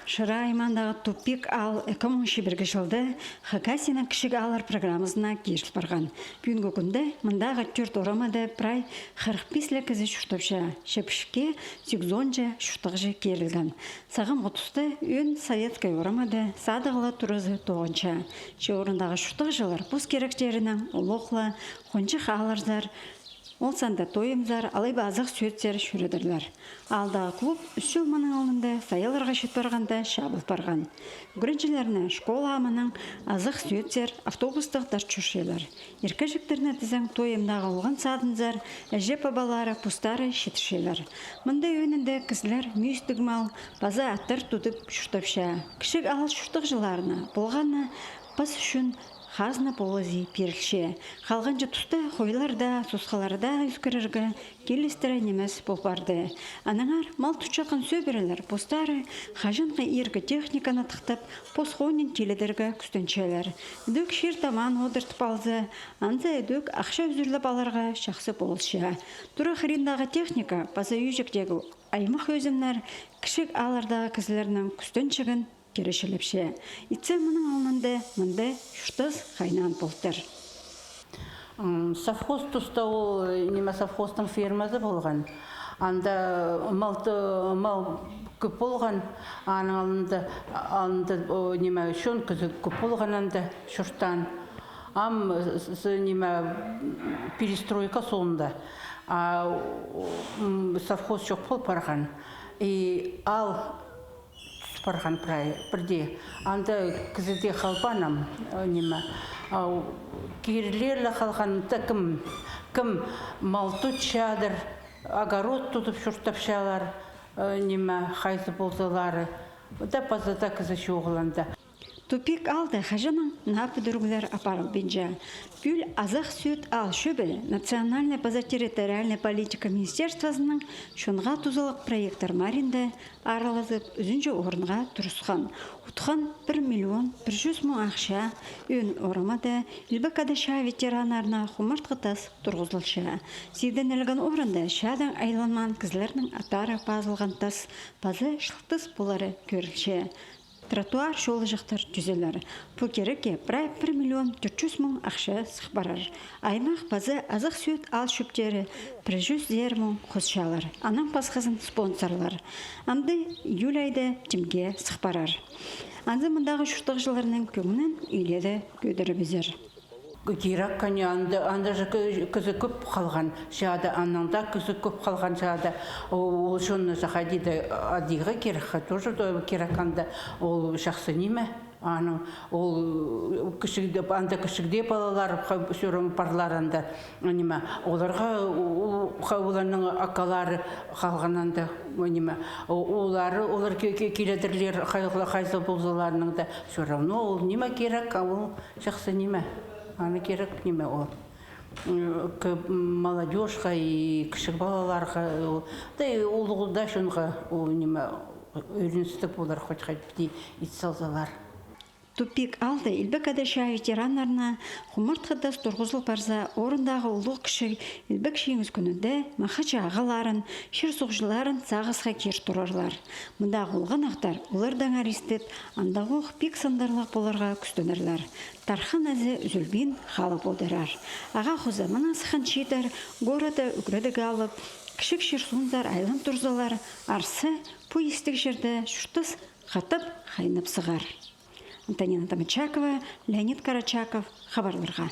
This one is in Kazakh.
Шыра аймандағы тупик ал 2011 жылды Хакасина кішік алар программасына кешіп барған. Бүгінгі күнде мұндағы төрт орамады прай 45 кізі шүштапша, шепішке сюкзонжа шүштағжы керілген. Сағым ғұтысты өн советскай орамады садығылы тұрызы тоғынша. Че орындағы шүштағжылар бұз керектерінің ұлықлы, қончық аларзар, ол санда тойымзар, алайба азық сөйтсер шүредірлер. Алдағы клуб үш жыл мұның алынды сайыларға шет барғанда шабыл барған. Күрінчілеріне школа амының азық сөйтсер автобустық дарчушелер. Еркі жүктеріне тізің тойымдағы олған садынзар, әже бабалары, пустары шетішелер. Мұнда өнінде кізлер мүйістігмал, база аттар тұтып шүштапша. Кішік ал шүштық жыларына болғаны пас үшін Хазна полози перілше. Қалғанчы тұсты қойларда, сосқаларда үскіріргі келістірі немес болбарды. Анаңар мал тұчақын сөбірілер, постары қажынғы ергі техниканы тықтып, посхонин теледергі күстенчелер. Дөк шер таман одыртып алзы, анза өдөк ақша үзірліп аларға шақсы болшы. Тұра қыриндағы техника, база үйжіктегі аймақ өзімнер, кішік алардағы кізілерінің күстенчігін керешелепше. Итсе мұның алынды, мұнды шүштіз қайнан болтыр. Совхоз тұста ол неме совхоздың фермасы болған. Анда мал көп болған, алынды неме шон күзі көп болған анда шүштан. Неме перестройка соңында. Совхоз жоқ бол барған. Ал барған бірде. Анда кізіде қалбанам, неме. Керлерлі қалғанымда кім мал тұтшадыр, огород тұтып шұрттапшалар, неме қайсы болдылары. Да базада кізі шоғыланда. Тупик алды хажының напы дүргілер апарыл бенжа. Бүл азақ сөт ал шөбілі Национальная база территориальная политика министерствосының шонға тұзылық проекттар маринді аралазып үзінжі орынға тұрысқан. Утқан 1 миллион 100 мың ақша өн орамады үлбәкады ша ветеранарына құмыртқы тас тұрғызылшы. Сейден әлген орында шадан айланман кізлерінің атары пазылған тас базы шылтыс болары көрілші. Тротуар жолы жақтар түзелер. Бұл кереке 1 миллион 400 мың ақша сықбарар. Аймақ базы азық сөйт ал шөптері 100 мың қосшалар. Анам басқазын спонсорлар. Анды июль айды тімге сықбарар. Анды мұндағы шүштық жыларының көңінен үйледі көдірі безер. Керек кәне анда күзі көп қалған жады, аннанда күзі көп қалған жады. Ол жоны жақа дейді, адиға керек, тоже керек анда, ол жақсы неме? Ол анда кішігде балалар сөрім барлар анда, неме? Оларға оларның ақалары қалған анда, неме? Олар келедірлер қайсы болзыларының да сөрім. Ол неме керек, ол жақсы неме? Аны керек неме ол. Молодежға и кішік балаларға, ол да шынға неме үйреністік олар хоть бді итсалзалар. Тупик алды Илбек ша ветеранарына құмыртқыдас тұрғызыл барза орындағы ұлық кіші Илбек шеңіз күнінде мақача ағаларын, шыр соқжыларын сағызға кер тұрарлар. Мұндағы ұлған ақтар олардан аристеп, андағы пик сандарлық боларға күстенерлер. Тархан әзі үзілбен қалы болдырар. Аға құзы мұна сыған шетер, горады үкіреді алып, кішік шырсуындар айлан тұрзалар, арсы пұй істік жерді шүртіс қатып қайнап сығар. Антонина Тамачакова, Леонид Карачаков, хабарларға.